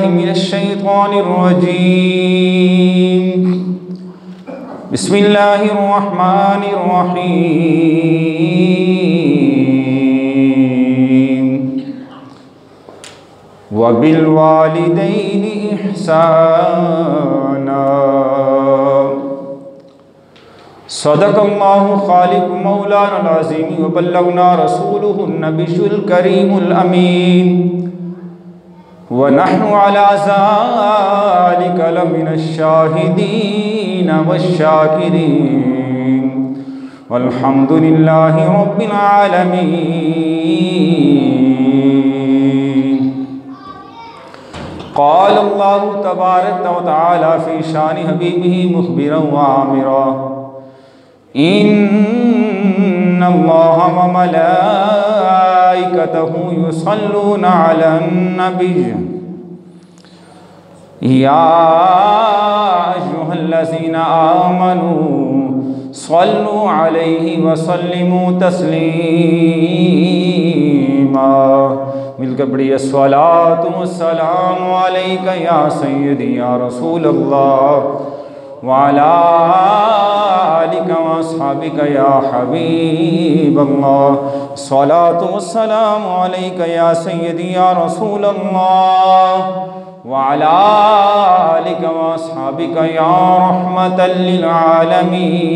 मिनश्शैतानिर्रजीम। बिस्मिल्लाहिर्रहमानिर्रहीम। वबिलवालिदैनि इहसाना। सदक़ल्लाहु खालिक़ु मौलाना अज़ीम व बल्लगना रसूलुहुन नबियुल करीमुल अमीन व नहनु अला ज़ालिका लमिनश शाहिदीन वश्शाकिरीन वल्हम्दुलिल्लाहि रब्बिल आलमीन। क़ाल अल्लाहु तबारक व तआला फ़ी शानि हबीबिही मुख़बिरन व आमिरा। इन्नल्लाहा व मलाइकतहु युसल्लूना अलन नबिय्य या अय्युहल्लज़ीना आमनू सल्लू अलैहि व सल्लिमू तस्लीमा। मिलकर पढ़िए अस्सलातु वस्सलामु अलैका या सय्यदी या रसूल अल्लाह व अला आलिका व अस्हाबिका या हबीब अल्लाह। अस्सलातु वस्सलामु अलैका या सय्यदी या रसूल अल्लाह व अला आलिका व अस्हाबिका या रहमतल लिल आलमीन।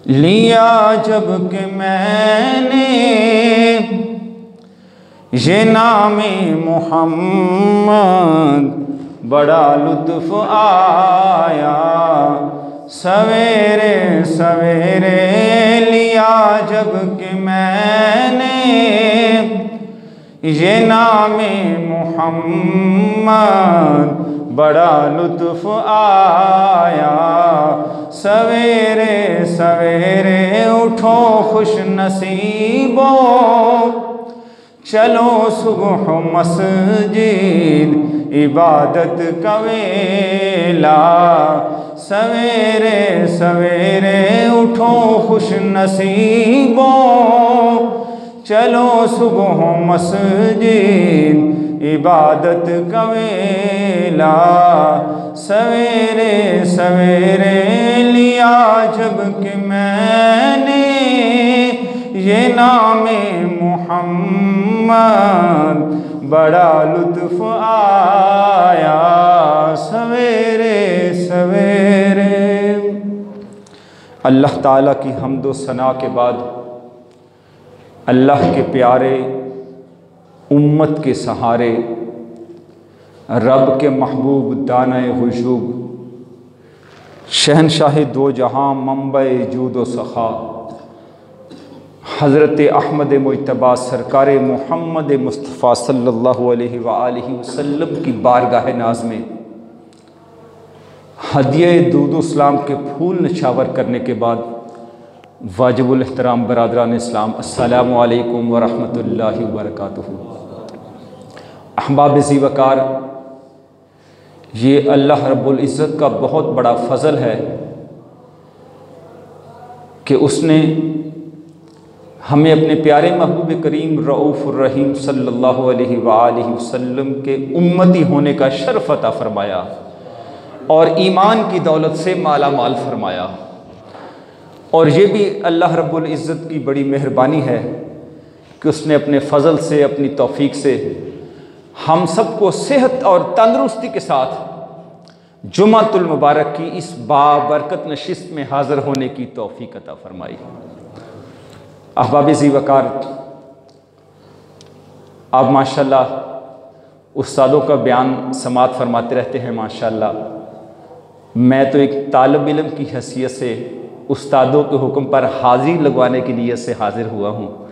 लिया जब के मैंने ये नामे मोहम्मद बड़ा लुत्फ़ आया। सवेरे सवेरे लिया जब के मैंने ये नामे मोहम्मद बड़ा लुत्फ़ आया। सवेरे सवेरे उठो खुश नसीबों चलो सुबह मस्जिद इबादत का वेला। सवेरे सवेरे उठो खुश नसीबों चलो सुबह मस्जिद इबादत का वेला। सवेरे सवेरे लिया जब कि मैंने ये नामे मोहम्मद बड़ा लुत्फ़ आया। सवेरे सवेरे। अल्लाह ताला की हम्द व सना के बाद अल्लाह के प्यारे, उम्मत के सहारे, रब के महबूब दाने हुजूब, शहनशाह दो जहां, मंबे जूद व सखा, हज़रत अहमद मुज्तबा सरकार मोहम्मद मुस्तफ़ा सल्लल्लाहु अलैहि व आलिहि वसल्लम की बारगाह नाज में हदिये दूध इस्लाम के फूल निछावर करने के बाद वाजिबुल एहतराम बरादरान इस्लाम, अस्सलामु अलैकुम व रहमतुल्लाहि व बरकातुहू। अहबाब ज़ी वक़ार, ये अल्लाह रब्बुल इज़्ज़त का बहुत बड़ा फ़ज़ल है कि उसने हमें अपने प्यारे महबूब करीम रऊफ़ुर रहीम सल्लल्लाहु अलैहि व आलिहि वसल्लम के उम्मती होने का शर्फ़ अता फ़रमाया और ईमान की दौलत से माला माल फरमाया। और ये भी अल्लाह रब्बुल इज़्ज़त की बड़ी मेहरबानी है कि उसने अपने फ़ज़ल से, अपनी तौफ़ीक से हम सबको सेहत और तंदुरुस्ती के साथ जुमातुल मुबारक की इस बाबरकत नशिस्त में हाज़िर होने की तौफ़ीक अता फ़रमाई। अहबाब ज़ी वक़ार, आप माशाल्लाह उस्तादों का बयान समात फरमाते रहते हैं माशाल्लाह। मैं तो एक तालिब इल्म की हैसियत से उस्तादों के हुक्म पर हाज़िरी लगवाने की नीयत से हाज़िर हुआ हूँ।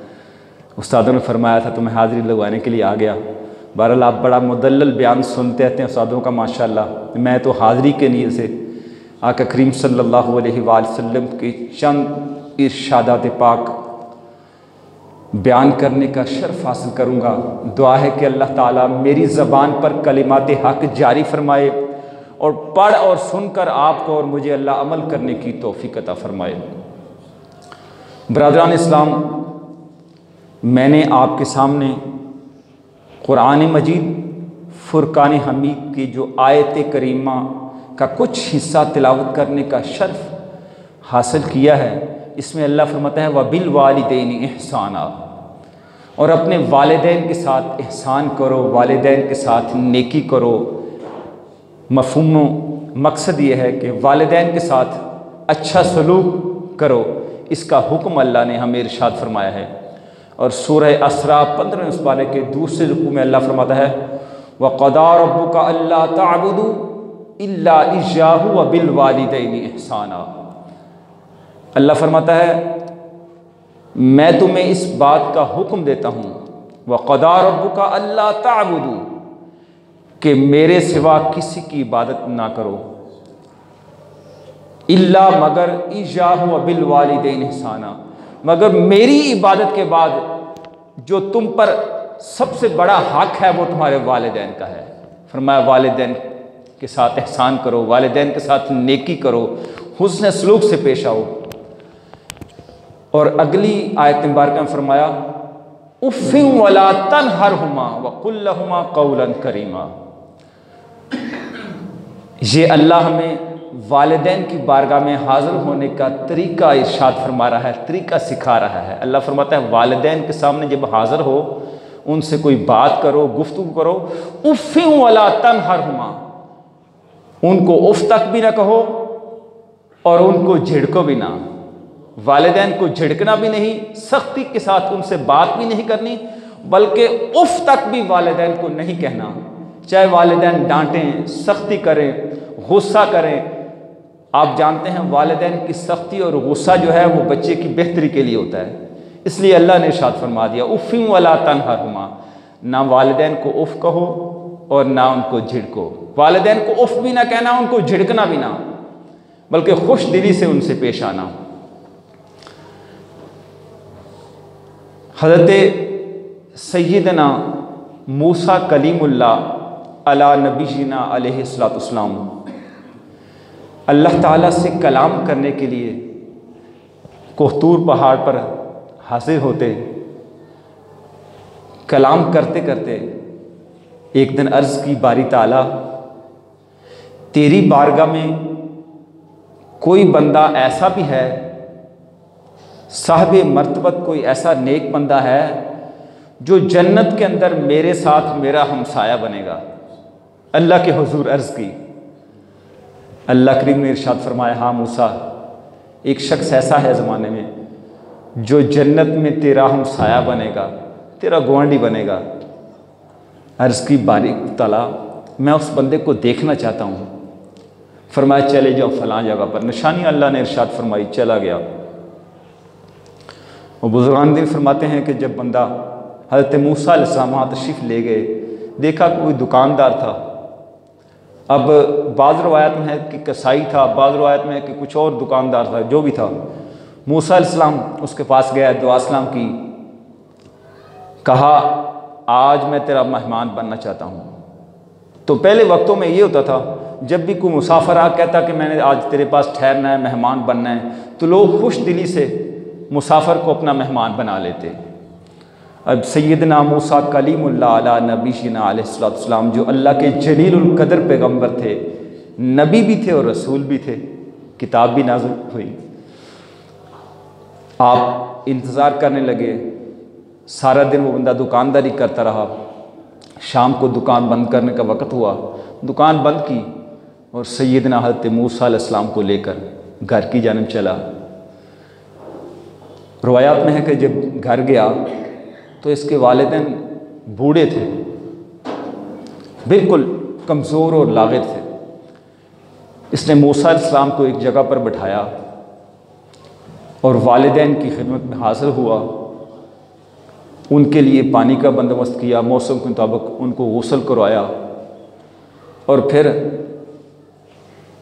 उस्तादों ने फरमाया था तो मैं हाज़िरी लगवाने के लिए आ गया। बहरहाल आप बड़ा मुदल्लल बयान सुनते रहते हैं उस्तादों का माशाल्लाह। मैं तो हाज़िरी के नीयत से आका करीम सल्लल्लाहु अलैहि वसल्लम के चंद इरशादात पाक बयान करने का शर्फ हासिल करूँगा। दुआ है कि अल्लाह ताला मेरी ज़बान पर कलिमात हक़ जारी फरमाए और पढ़ और सुनकर आपको और मुझे अल्लाह अमल करने की तौफ़ीक़ अता फ़रमाए। बरादरान इस्लाम, मैंने आपके सामने कुरान मजीद फुरकान हमीद की जो आयत करीमा का कुछ हिस्सा तिलावत करने का शर्फ हासिल किया है। इसमें अल्लाह फरमाता है वबिल वालिदैन इहसाना, और अपने वालिदैन के साथ एहसान करो, वालिदैन के साथ नेकी करो। मफ़हूम मकसद ये है कि वालिदैन के साथ अच्छा सलूक करो, इसका हुक्म अल्लाह ने हमें इरशाद फरमाया है। और सूरह असरा 15 उस पारे के दूसरे रुकू में अल्लाह फरमाता है वक़दा रब्बुका अल्ला ताबुदू इल्ला इय्याहु व बिल वालिदैनि इहसाना। अल्लाह फरमाता है मैं तुम्हें इस बात का हुक्म देता हूँ वक़दा रब्बुका अल्ला ताबुदू, कि मेरे सिवा किसी की इबादत ना करो, इल्ला मगर इय्याहु व बिल वालिदैनि इहसाना, मगर मेरी इबादत के बाद जो तुम पर सबसे बड़ा हक है वो तुम्हारे वालिदैन का है। फरमाया वालिदैन के साथ एहसान करो, वालिदैन के साथ नेकी करो, हुस्न सलूक से पेश आओ। और अगली आयत मुबारक में फरमाया उफ़्फ़िन वला तनहरहुमा व कुल लहुमा क़ौलन करीमा। ये अल्लाह हमें वालिदैन की बारगाह में हाज़िर होने का तरीका इरशाद फरमा रहा है, तरीका सिखा रहा है। अल्लाह फरमाता है वालिदैन के सामने जब हाज़िर हो उनसे कोई बात करो, गुफ्तगू करो, उफ़्फ़िन वला तनहरहुमा, उनको उफ़ तक भी ना कहो और उनको झिड़को भी ना। वालिदैन को झिड़कना भी नहीं, सख्ती के साथ उनसे बात भी नहीं करनी, बल्कि उफ़ तक भी वालिदैन को नहीं कहना। चाहे वालिदैन डांटें, सख्ती करें, गुस्सा करें, आप जानते हैं वालिदैन की सख्ती और गुस्सा जो है वो बच्चे की बेहतरी के लिए होता है। इसलिए अल्लाह ने इरशाद फरमा दिया उफ़्फ़िन वला तनहरहुमा, ना वालिदैन को उफ़ कहो और ना उनको झिड़को। वालिदैन को उफ़ भी ना कहना, उनको झिड़कना भी ना, बल्कि खुश दिली से उनसे पेश आना। हज़रत सैयदना मूसा कलीमुल्लाह अला नबीना अलैहिस्सलातु वस्सलाम अल्लाह ताला से कलाम करने के लिए कोहतूर पहाड़ पर हाजिर होते। कलाम करते करते एक दिन अर्ज़ की बारी ताला तेरी बारगाह में कोई बंदा ऐसा भी है, साहिब मर्तबत कोई ऐसा नेक बंदा है जो जन्नत के अंदर मेरे साथ मेरा हमसाया बनेगा। अल्लाह के हुजूर अर्ज़ की। अल्लाह करीम ने इरशाद फरमाया हाँ मूसा, एक शख्स ऐसा है ज़माने में जो जन्नत में तेरा हमसाया बनेगा, तेरा गुआंढी बनेगा। अर्ज़ की बारीक ताला मैं उस बंदे को देखना चाहता हूँ। फरमाया चले जाओ फ़लाँ जगह पर। निशानी अल्लाह ने इरशाद फरमाई, चला गया। और बुज़ुर्गान दिन फरमाते हैं कि जब बंदा हज़रत मूसा अलैहिस्सलाम वहाँ तशरीफ़ ले गए, देखा कोई दुकानदार था। अब बाज़ रवायत में है कि कसाई था, बाज़ रवायत में है कि कुछ और दुकानदार था, जो भी था। मूसा अलैहिस्सलाम उसके पास गया, दुआ सलाम की, कहा आज मैं तेरा मेहमान बनना चाहता हूँ। तो पहले वक्तों में ये होता था जब भी कोई मुसाफिर आ कहता कि मैंने आज तेरे पास ठहरना है, मेहमान बनना है, तो लोग खुश दिली से मुसाफिर को अपना मेहमान बना लेते। अब सैयदना मूसा कलीमुल्लाह अला नबीना अलैहिस्सलातु वस्सलाम जो अल्लाह के जलीलुल कदर पैगम्बर थे, नबी भी थे और रसूल भी थे, किताब भी नाज़िल हुई। आप इंतज़ार करने लगे। सारा दिन वो बंदा दुकानदारी करता रहा। शाम को दुकान बंद करने का वक़्त हुआ, दुकान बंद की और सैयदना हज़रत मूसा अलैहिस्सलाम को लेकर घर की जानिब चला। रवायात में है कि जब घर गया तो इसके वालिदैन बूढ़े थे, बिल्कुल कमज़ोर और लाग़िर थे। इसने मूसा अलैहिस्सलाम को एक जगह पर बिठाया और वालिदैन की खिदमत में हाज़िर हुआ। उनके लिए पानी का बंदोबस्त किया, मौसम के मुताबिक उनको गुस्ल करवाया और फिर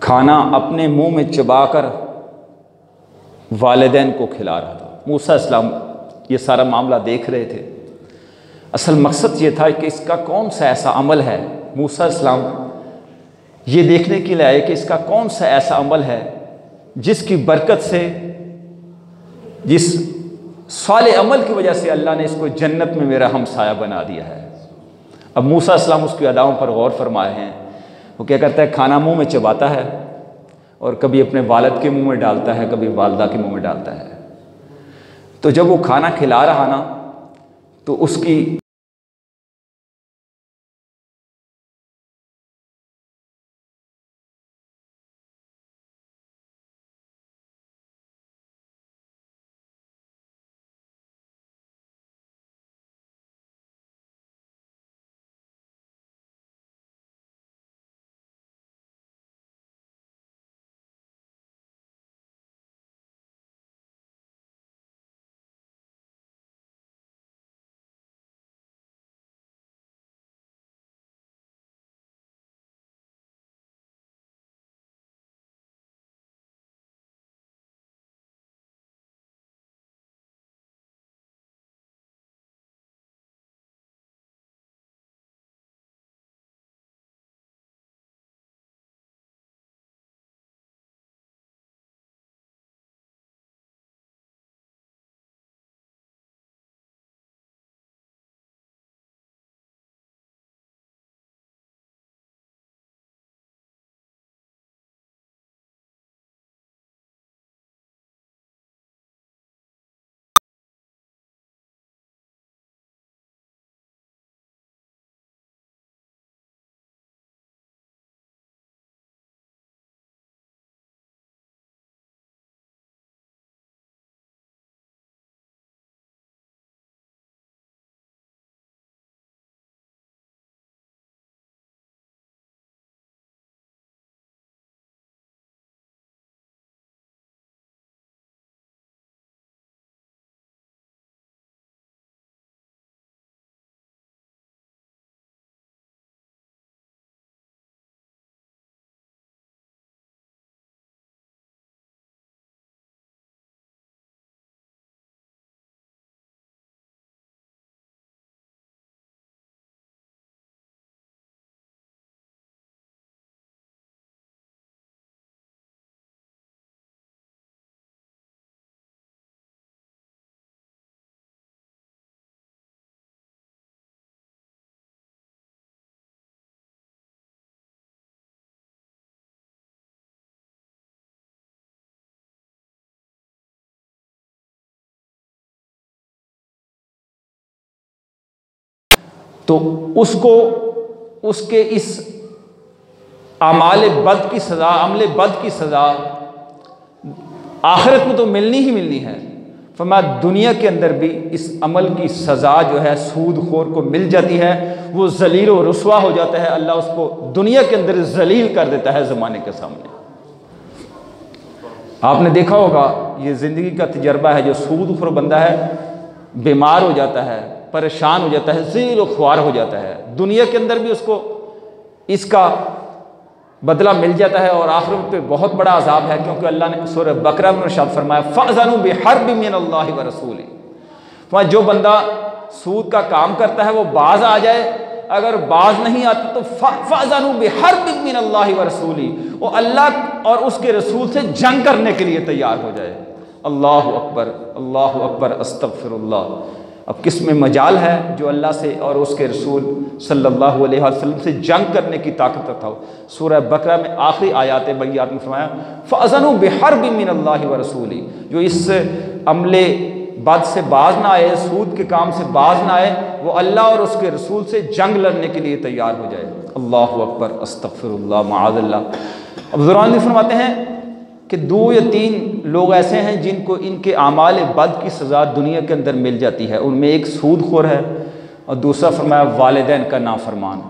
खाना अपने मुंह में चबाकर वालिदैन को खिला रहा था। मूसा अलैहिस्सलाम ये सारा मामला देख रहे थे। असल मकसद ये था कि इसका कौन सा ऐसा अमल है, मूसा अलैहिस्सलाम ये देखने के लिए आए कि इसका कौन सा ऐसा अमल है जिसकी बरकत से, जिस साले अमल की वजह से अल्लाह ने इसको जन्नत में मेरा हमसाया बना दिया है। अब मूसा अलैहिस्सलाम उसकी अदाओं पर गौर फरमाए हैं। वो क्या करता है, खाना मुंह में चबाता है और कभी अपने वालिद के मुंह में डालता है, कभी वालदा के मुंह में डालता है। तो जब वो खाना खिला रहा ना, तो उसकी तो उसको उसके इस अमाल बद की सज़ा, अमल बद की सज़ा आखिरत में तो मिलनी ही मिलनी है। फरमाया दुनिया के अंदर भी इस अमल की सज़ा जो है सूदखोर को मिल जाती है, वो ज़लील और रुस्वा हो जाता है। अल्लाह उसको दुनिया के अंदर ज़लील कर देता है ज़माने के सामने। आपने देखा होगा, ये ज़िंदगी का तजर्बा है, जो सूदखोर बंदा है बीमार हो जाता है, परेशान हो जाता है, ज़लील और ख्वार हो जाता है, दुनिया के अंदर भी उसको इसका बदला मिल जाता है और आखिरत पे बहुत बड़ा अजाब है। क्योंकि अल्लाह ने सूरह बकरा में इरशाद फरमाया फ़अज़नु बिहर्बिम मिनल्लाहि व रसूलिही, वहाँ जो बंदा सूद का काम करता है वो बाज आ जाए, अगर बाज नहीं आता तो फ़अज़नु बिहर्बिम मिनल्लाहि व रसूलिही, वो अल्लाह और उसके रसूल से जंग करने के लिए तैयार हो जाए। अल्लाहु अकबर अस्तगफिरुल्लाह। अब किस में मजाल है जो अल्लाह से और उसके रसूल सल्लल्लाहु अलैहि वसल्लम से जंग करने की ताकत रखता हो। सूरह बकरा में आखिरी आयात बय्यात में फरमाया फ़अज़नु बिहर्बिम मिनल्लाहि व रसूलिही, जो इस अमले बद से बाज ना आए, सूद के काम से बाज ना आए, वो अल्लाह और उसके रसूल से जंग लड़ने के लिए तैयार हो जाए। अल्लाहु अकबर अस्तगफिरुल्लाह माअज़ल्लाह। अब ज़ुरानी फरमाते हैं कि 2 या 3 लोग ऐसे हैं जिनको इनके आमाल बद की सज़ा दुनिया के अंदर मिल जाती है। उनमें एक सूदखोर है और दूसरा फरमाया वालिदैन का नाफरमान।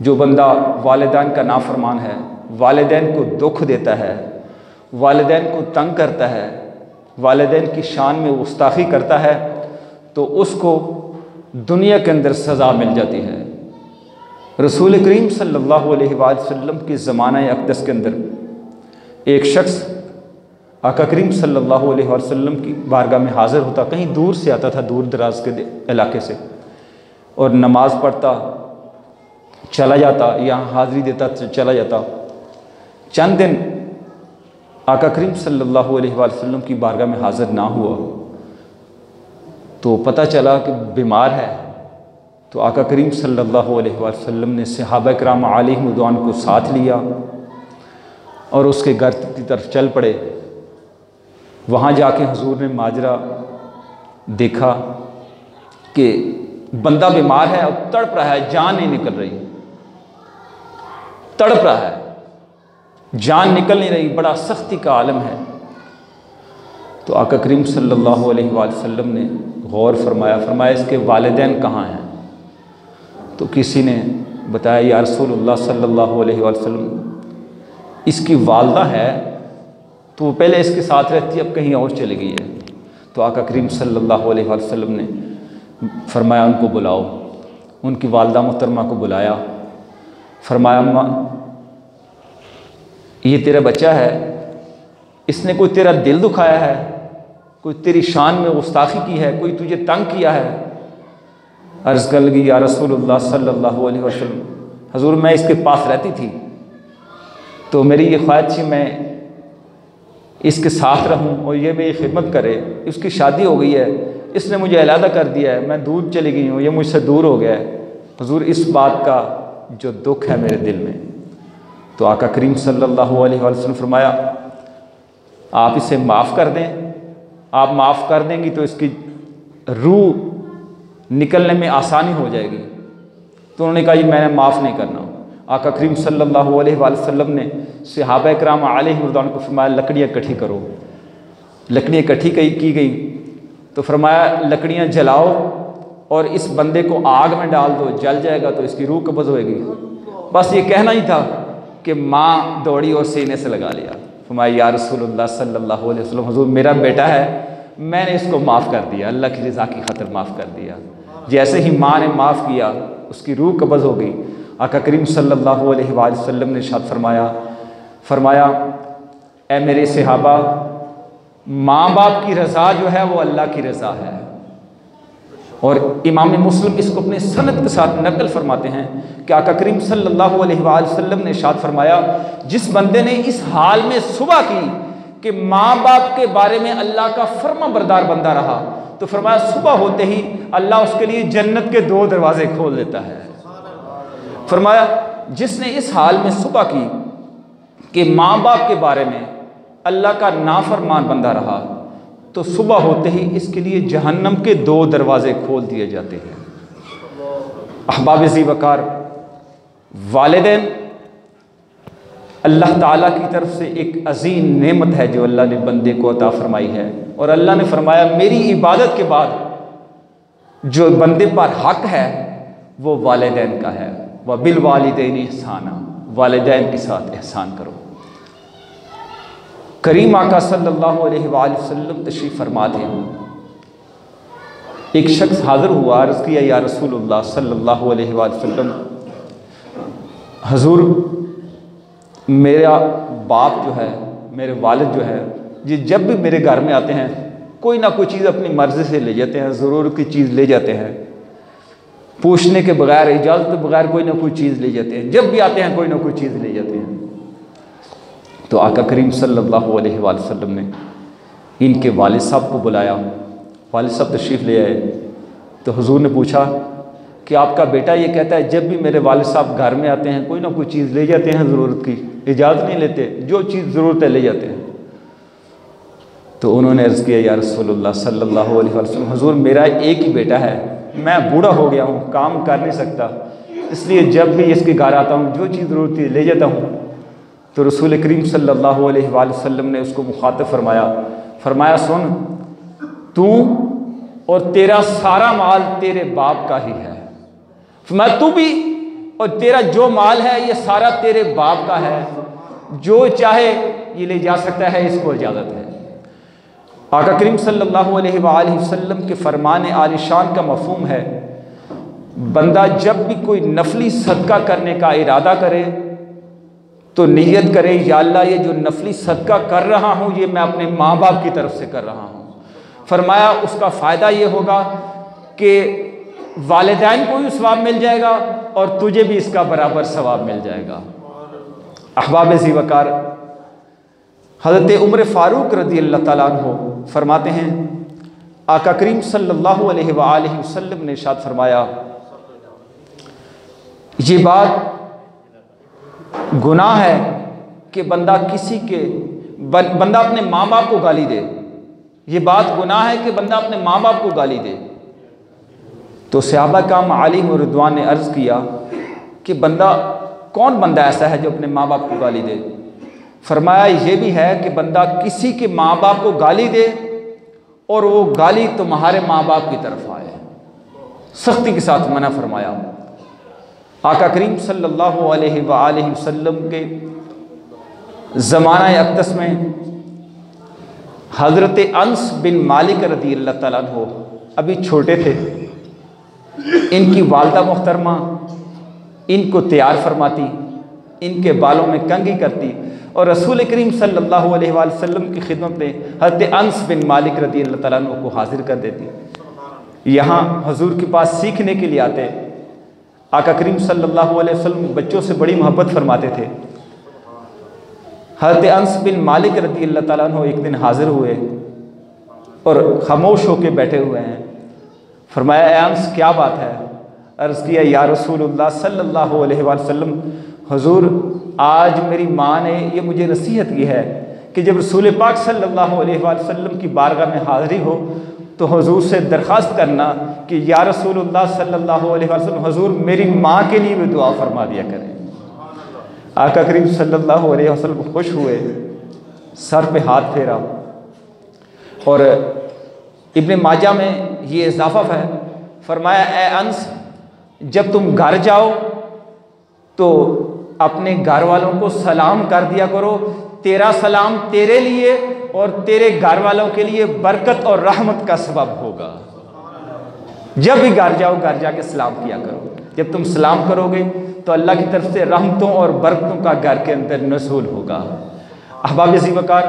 जो बंदा वालिदैन का नाफरमान है, वालिदैन को दुख देता है, वालिदैन को तंग करता है, वालिदैन की शान में गुस्ताखी करता है, तो उसको दुनिया के अंदर सज़ा मिल जाती है। रसूल करीम सल्लल्लाहु अलैहि वसल्लम के ज़माना अक़दस के अंदर एक शख्स आका करीम सल्लल्लाहु अलैहि वसल्लम की बारगाह में हाज़िर होता, कहीं दूर से आता था, दूर दराज के इलाके से, और नमाज पढ़ता, चला जाता, यहाँ हाज़िरी देता, चला जाता। चंद दिन आका करीम सल्लल्लाहु अलैहि वसल्लम की बारगाह में हाज़िर ना हुआ तो पता चला कि बीमार है। तो आका करीम सल्लल्लाहु अलैहि वसल्लम ने सहाबा किराम अलैहिम रिज़वान को साथ लिया और उसके घर की तरफ चल पड़े। वहाँ जाके हुजूर ने माजरा देखा कि बंदा बीमार है और तड़प रहा है, जान नहीं निकल रही, तड़प रहा है, जान निकल नहीं रही, बड़ा सख्ती का आलम है। तो आका करीम सल्लल्लाहु अलैहि वसल्लम ने गौर फरमाया इसके वालिदैन कहाँ हैं? तो किसी ने बताया या रसूलुल्लाह सल्लल्लाहु अलैहि वसल्लम इसकी वालदा है, तो वो पहले इसके साथ रहती है, अब कहीं और चली गई है। तो आका करीम सल्लल्लाहु अलैहि वसल्लम ने फरमाया उनको बुलाओ। उनकी वालदा मुहतरमा को बुलाया, फरमाया अम्मा ये तेरा बच्चा है, इसने कोई तेरा दिल दुखाया है, कोई तेरी शान में गुस्ताखी की है, कोई तुझे तंग किया है? अर्ज़ कर लगी या रसूलुल्लाह सल्लल्लाहु अलैहि वसल्लम, हजूर मैं इसके पास रहती थी तो मेरी ये ख्वाहिश थी मैं इसके साथ रहूं और ये मेरी खिदमत करे। इसकी शादी हो गई है, इसने मुझे अलहदा कर दिया है, मैं दूर चली गई हूँ, ये मुझसे दूर हो गया है। हजूर इस बात का जो दुख है मेरे दिल में। तो आका करीम सल्लल्लाहु अलैहि वसल्लम फरमाया आप इसे माफ़ कर दें, आप माफ़ कर देंगी तो इसकी रूह निकलने में आसानी हो जाएगी। तो उन्होंने कहा जी मैंने माफ़ नहीं करना। आका करीम सल्लल्लाहु अलैहि वसल्लम ने सहाबा किराम अलैहिम रिज़वान को फरमाया लकड़ियाँ इकट्ठी करो। लकड़ियाँ इकट्ठी की गई तो फरमाया लकड़ियाँ जलाओ और इस बंदे को आग में डाल दो, जल जाएगा तो इसकी रूह कब्ज़ होएगी। बस ये कहना ही था कि माँ दौड़ी और सीने से लगा लिया। फरमाया या रसूलुल्लाह सल्लल्लाहु अलैहि वसल्लम, हुजूर मेरा बेटा है, मैंने इसको माफ़ कर दिया, अल्लाह की रज़ा की खातिर माफ़ कर दिया। जैसे ही माँ ने माफ़ किया उसकी रूह कब्ज़ हो गई। आका करीम सल्लल्लाहु अलैहि वसल्लम ने इरशाद फरमाया ए मेरे सहाबा, माँ बाप की रज़ा जो है वो अल्लाह की रज़ा है। और इमाम मुस्लिम इसको अपने सनद के साथ नकल फरमाते हैं कि आका करीम सल्लल्लाहु अलैहि वसल्लम ने इरशाद फरमाया जिस बंदे ने इस हाल में सुबह की कि माँ बाप के बारे में अल्लाह का फर्मा बरदार बंदा रहा, तो फरमाया सुबह होते ही अल्लाह उसके लिए जन्नत के 2 दरवाजे खोल देता है। फरमाया जिसने इस हाल में सुबह की कि माँ बाप के बारे में अल्लाह का नाफरमान बंदा रहा, तो सुबह होते ही इसके लिए जहन्नम के 2 दरवाजे खोल दिए जाते हैं। अहबाब ज़ी वकार, वालिदैन अल्लाह ताला की तरफ से एक अजीम नेमत है जो अल्लाह ने बंदे को अता फरमाई है। और अल्लाह ने फरमाया मेरी इबादत के बाद जो बंदे पर हक है वो वालिदैन का है। व बिल वालिदैन इहसाना, वालिदैन के साथ एहसान करो। करीम आका सल्लल्लाहु अलैहि वसल्लम तशरीफ़ फरमा थे। एक शख्स हाज़िर हुआ, अर्ज़ किया या रसूलुल्लाह सल्लल्लाहु अलैहि वसल्लम, हुज़ूर मेरा बाप जो है, मेरे वालिद जो है, ये जब भी मेरे घर में आते हैं कोई ना कोई चीज़ अपनी मर्ज़ी से ले जाते हैं, ज़रूरत की चीज़ ले जाते हैं, पूछने के बगैर, इजाज़त के बगैर कोई ना कोई चीज़ ले जाते हैं, जब भी आते हैं कोई ना कोई चीज़ ले जाते हैं। तो आका करीम सल्लल्लाहु अलैहि वसल्लम ने इनके वालिद साहब को बुलाया, वालिद साहब तशरीफ़ ले आए। तो हुजूर ने पूछा कि आपका बेटा ये कहता है जब भी मेरे वालिद साहब घर में आते हैं कोई ना कोई चीज़ ले जाते हैं, ज़रूरत की, इजाज़त नहीं लेते, जो चीज़ ज़रूरत है ले जाते हैं। तो उन्होंने अर्ज़ किया या रसूलुल्लाह सल्लल्लाहु अलैहि वसल्लम, हुजूर मेरा एक ही बेटा है, मैं बूढ़ा हो गया हूँ, काम कर नहीं सकता, इसलिए जब भी इसके घर आता हूँ जो चीज़ ज़रूरत है ले जाता हूँ। तो रसूल करीम सल्लल्लाहु अलैहि वसल्लम ने उसको मुखातब फरमाया सुन, तू और तेरा सारा माल तेरे बाप का ही है। फरमाया तू भी और तेरा जो माल है ये सारा तेरे बाप का है, जो चाहे ये ले जा सकता है, इसको इजाज़त है। आका करीम सल्लल्लाहु अलैहि वसल्लम के फरमान आलिशान का मफहूम है बंदा जब भी कोई नफली सदका करने का इरादा करे तो नियत करे या अल्लाह ये जो नफली सदका कर रहा हूँ ये मैं अपने माँ बाप की तरफ से कर रहा हूँ। फरमाया उसका फ़ायदा ये होगा कि वालिदैन को भी सवाब मिल जाएगा और तुझे भी इसका बराबर सवाब मिल जाएगा। अहबाब ज़ी वकार, हज़रत उमर फ़ारूक रज़ी अल्लाह ताला अन्हु फरमाते हैं आका करीम सल्लल्लाहु अलैहि वसल्लम ने इरशाद फरमाया, ये बात गुनाह है कि बंदा बंदा अपने माँ बाप को गाली दे। ये बात गुनाह है कि बंदा अपने माँ बाप को गाली दे। तो सहाबा किराम आलिम और रिदवान ने अर्ज़ किया कि कौन बंदा ऐसा है जो अपने माँ बाप को गाली दे? फरमाया ये भी है कि बंदा किसी के माँ बाप को गाली दे और वो गाली तुम्हारे माँ बाप की तरफ आए। सख्ती के साथ मना फरमाया। आका करीम सल्लल्लाहु अलैहि वसल्लम के ज़माना अक़दस में हज़रत अनस बिन मालिक रज़ियल्लाहु तआला अन्हु अभी छोटे थे। इनकी वालदा मोहतरमा इनको तैयार फरमाती, इनके बालों में कंघी करती और रसूल करीम सल्लल्लाहु अलैहि वसल्लम की खिदमत में हज़रत अनस बिन मालिक रज़ियल्लाहु तआला अन्हु को हाजिर कर देती। यहाँ हुजूर के पास सीखने के लिए आते। आका करीम सल्लल्लाहु अलैहि वसल्लम बच्चों से बड़ी मोहब्बत फरमाते थे। हज़रत अनस बिन मालिक रज़ियल्लाहु तआला अन्हु एक दिन हाजिर हुए और खामोश होकर बैठे हुए हैं। फरमाया, ए अनस क्या बात है? अर्ज़ किया, या रसूलुल्लाह सल्लल्लाहु अलैहि वसल्लम, हुजूर आज मेरी माँ ने ये मुझे नसीहत की है कि जब रसूल पाक सल्लल्लाहु अलैहि वसल्लम की बारगाह में हाज़िरी हो तो हुजूर से दरख्वास्त करना कि या रसूलुल्लाह सल्लल्लाहु अलैहि वसल्लम, हुजूर मेरी माँ के लिए भी दुआ फरमा दिया करें। आका करीम सल्लल्लाहु अलैहि वसल्लम खुश हुए, सर पे हाथ फेरा। और इब्न माजा में ये इजाफा है, फरमाया, ए अनस जब तुम घर जाओ तो अपने घर वालों को सलाम कर दिया करो। तेरा सलाम तेरे लिए और तेरे घर वालों के लिए बरकत और रहमत का सबब होगा। जब भी घर जाओ, घर जाके सलाम किया करो। जब तुम सलाम करोगे तो अल्लाह की तरफ से रहमतों और बरकतों का घर के अंदर नज़ूल होगा। अहबाब ज़ीवकार,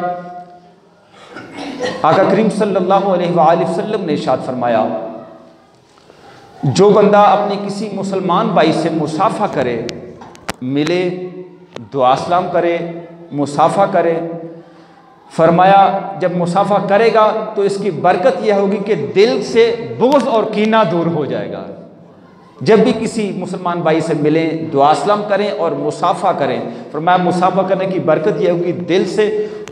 आका करीम सल्लल्लाहु अलैहि वसल्लम ने इरशाद फरमाया, जो बंदा अपने किसी मुसलमान भाई से मुसाफा करे, मिले, दुआ सलाम करे, मुसाफा करे, फरमाया जब मुसाफा करेगा तो इसकी बरकत यह होगी कि दिल से बुग़्ज़ और कीना दूर हो जाएगा। जब भी किसी मुसलमान भाई से मिलें, दुआ सलाम करें और मुसाफा करें, फरमाया मुसाफा करने की बरकत यह होगी दिल से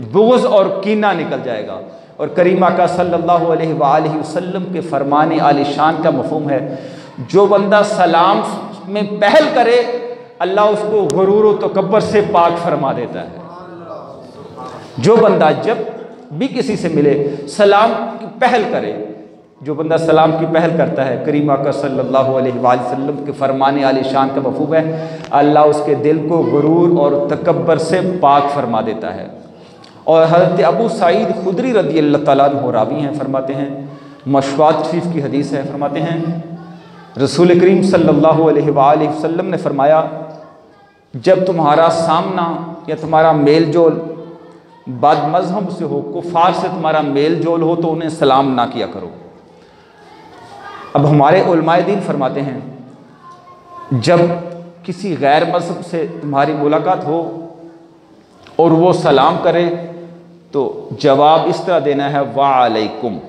बुग़्ज़ और कीना निकल जाएगा। और करीम आका सल्लल्लाहु अलैहि वसल्लम के फरमाने आली शान का मफ़हूम है, जो बंदा सलाम में पहल करे अल्लाह उसको गुरूर व तकब्बर से पाक फरमा देता है। जो बंदा जब भी किसी से मिले सलाम की पहल करे, जो बंदा सलाम की पहल करता है, करीम आका सल्लल्लाहु अलैहि वसल्लम के फरमाने आली शान का मफ़हूम है, अल्लाह उसके दिल को गुरूर और तकब्बर से पाक फरमा देता है। और हज़रत अबू सईद खुदरी रज़ियल्लाहु तआला अन्हु रावी हैं, फरमाते हैं, मशवात शरीफ की हदीस है, फरमाते हैं रसूल करीम सल्लल्लाहु अलैहि वसल्लम ने फरमाया, जब तुम्हारा सामना या तुम्हारा मेल जोल बद मज़हब से हो, कुफ़ार से तुम्हारा मेल जोल हो, तो उन्हें सलाम ना किया करो। अब हमारे उलमाए दीन फरमाते हैं, जब किसी गैर मज़हब से तुम्हारी मुलाकात हो और वो सलाम करे तो जवाब इस तरह देना है, वालैकुम,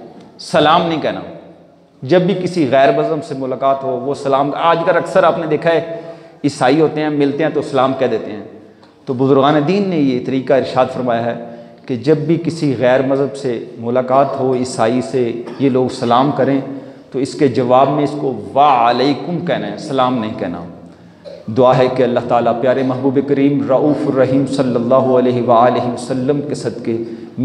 सलाम नहीं कहना। जब भी किसी गैर मज़हब से मुलाकात हो वो सलाम, आजकल अक्सर आपने देखा है ईसाई होते हैं, मिलते हैं तो सलाम कह देते हैं। तो बुज़ुर्गान दीन ने ये तरीका इरशाद फरमाया है कि जब भी किसी गैर मज़हब से मुलाकात हो, ईसाई से, ये लोग सलाम करें तो इसके जवाब में इसको वालैकुम कहना है, सलाम नहीं कहना। दुआ है कि अल्लाह ताला प्यारे महबूब करीम रऊफ़ुर रहीम सल्लल्लाहु अलैहि वसल्लम के सदक़े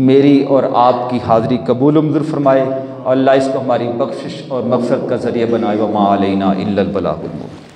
मेरी और आपकी हाज़िरी कबूल मंज़ूर फरमाए और अल्लाह इसको हमारी बख्शिश और मग़फ़िरत का ज़रिया बनाए। व मा अलैना इल्लल बलागुल मुबीन।